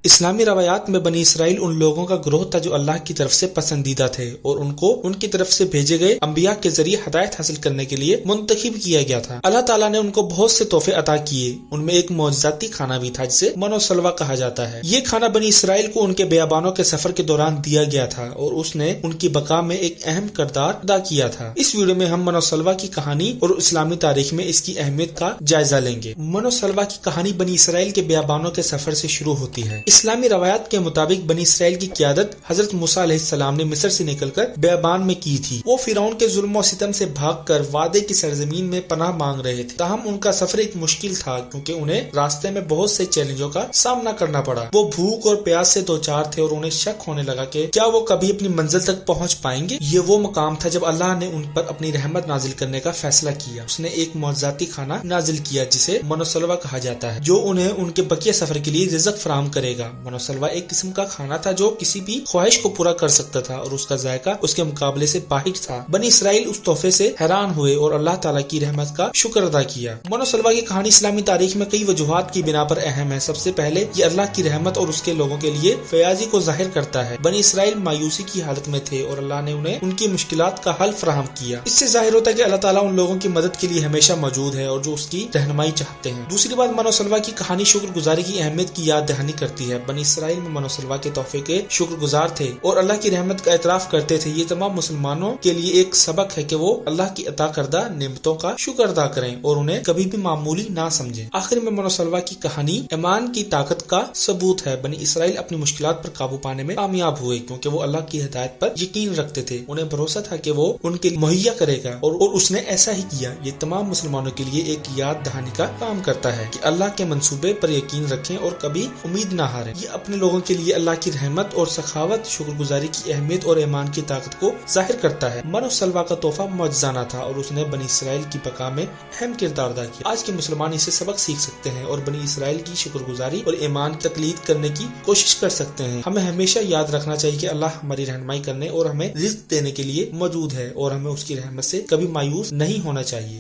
اسلامی روایات میں بنی اسرائیل ان لوگوں کا گروہ تھا جو اللہ کی طرف سے پسندیدہ تھے اور ان کو ان کی طرف سے بھیجے گئے انبیاء کے ذریعے ہدایت حاصل کرنے کے لیے منتخب کیا گیا تھا۔ اللہ تعالیٰ نے ان کو بہت سے تحفے عطا کیے، ان میں ایک معجزاتی کھانا بھی تھا جسے من و سلوہ کہا جاتا ہے۔ یہ کھانا بنی اسرائیل کو ان کے بیابانوں کے سفر کے دوران دیا گیا تھا اور اس نے ان کی بقا میں ایک اہم کردار ادا کیا تھا۔ اس ویڈیو میں ہم من و سلوہ کی کہانی اور اسلامی تاریخ میں اس کی اہمیت کا جائزہ لیں گے۔ من و سلوہ کی کہانی بنی اسرائیل کے بیابانوں کے سفر سے شروع ہوتی ہے۔ اسلامی روایات کے مطابق بنی اسرائیل کی قیادت حضرت موسیٰ علیہ السلام نے مصر سے نکل کر بیابان میں کی تھی۔ وہ فرعون کے ظلم و ستم سے بھاگ کر وعدے کی سرزمین میں پناہ مانگ رہے تھے، تاہم ان کا سفر ایک مشکل تھا کیونکہ انہیں راستے میں بہت سے چیلنجوں کا سامنا کرنا پڑا۔ وہ بھوک اور پیاس سے دوچار تھے اور انہیں شک ہونے لگا کہ کیا وہ کبھی اپنی منزل تک پہنچ پائیں گے۔ یہ وہ مقام تھا جب اللہ نے ان پر اپنی رحمت نازل کرنے کا فیصلہ کیا۔ اس نے ایک معجزاتی کھانا نازل کیا جسے من و سلوہ کہا جاتا ہے، جو انہیں ان کے بقیہ سفر کے لیے رزق فراہم کرے گا۔ من و سلوہ ایک قسم کا کھانا تھا جو کسی بھی خواہش کو پورا کر سکتا تھا اور اس کا ذائقہ اس کے مقابلے سے باہر تھا۔ بنی اسرائیل اس تحفے سے حیران ہوئے اور اللہ تعالیٰ کی رحمت کا شکر ادا کیا۔ من و سلوہ کی کہانی اسلامی تاریخ میں کئی وجوہات کی بنا پر اہم ہے۔ سب سے پہلے یہ اللہ کی رحمت اور اس کے لوگوں کے لیے فیاضی کو ظاہر کرتا ہے۔ بنی اسرائیل مایوسی کی حالت میں تھے اور اللہ نے انہیں ان کی مشکلات کا حل فراہم کیا۔ اس سے ظاہر ہوتا ہے کہ اللہ تعالیٰ ان لوگوں کی مدد کے لیے ہمیشہ موجود ہے اور جو اس کی رہنمائی چاہتے ہیں۔ دوسری بات، من و سلوہ کی کہانی شکر گزاری کی اہمیت کی یاد دہانی کرتی ہے۔ بنی اسرائیل میں من و سلوہ کے تحفے کے شکر گزار تھے اور اللہ کی رحمت کا اعتراف کرتے تھے۔ یہ تمام مسلمانوں کے لیے ایک سبق ہے کہ وہ اللہ کی عطا کردہ نعمتوں کا شکر ادا کریں اور انہیں کبھی بھی معمولی نہ سمجھیں۔ آخر میں من و سلوہ کی کہانی ایمان کی طاقت کا ثبوت ہے۔ بنی اسرائیل اپنی مشکلات پر قابو پانے میں کامیاب ہوئے کیونکہ وہ اللہ کی ہدایت پر یقین رکھتے تھے۔ انہیں بھروسہ تھا کہ وہ ان کے مہیا کرے گا اور اس نے ایسا ہی کیا۔ یہ تمام مسلمانوں کے لیے ایک یاد دہانی کا کام کرتا ہے کہ اللہ کے منصوبے پر یقین رکھیں اور کبھی امید نہ ہاریں۔ یہ اپنے لوگوں کے لیے اللہ کی رحمت اور سخاوت، شکر گزاری کی اہمیت اور ایمان کی طاقت کو ظاہر کرتا ہے۔ من و سلوہ کا تحفہ معجزانہ تھا اور اس نے بنی اسرائیل کی بقا میں اہم کردار ادا کیا۔ آج کے مسلمان اسے سبق سیکھ سکتے ہیں اور بنی اسرائیل کی شکر گزاری اور ایمان کی تقلید کرنے کی کوشش کر سکتے ہیں۔ ہمیں ہمیشہ یاد رکھنا چاہیے کہ اللہ ہماری رہنمائی کرنے اور ہمیں رزق دینے کے لیے موجود ہے اور ہمیں اس کی رحمت سے کبھی مایوس نہیں ہونا چاہیے۔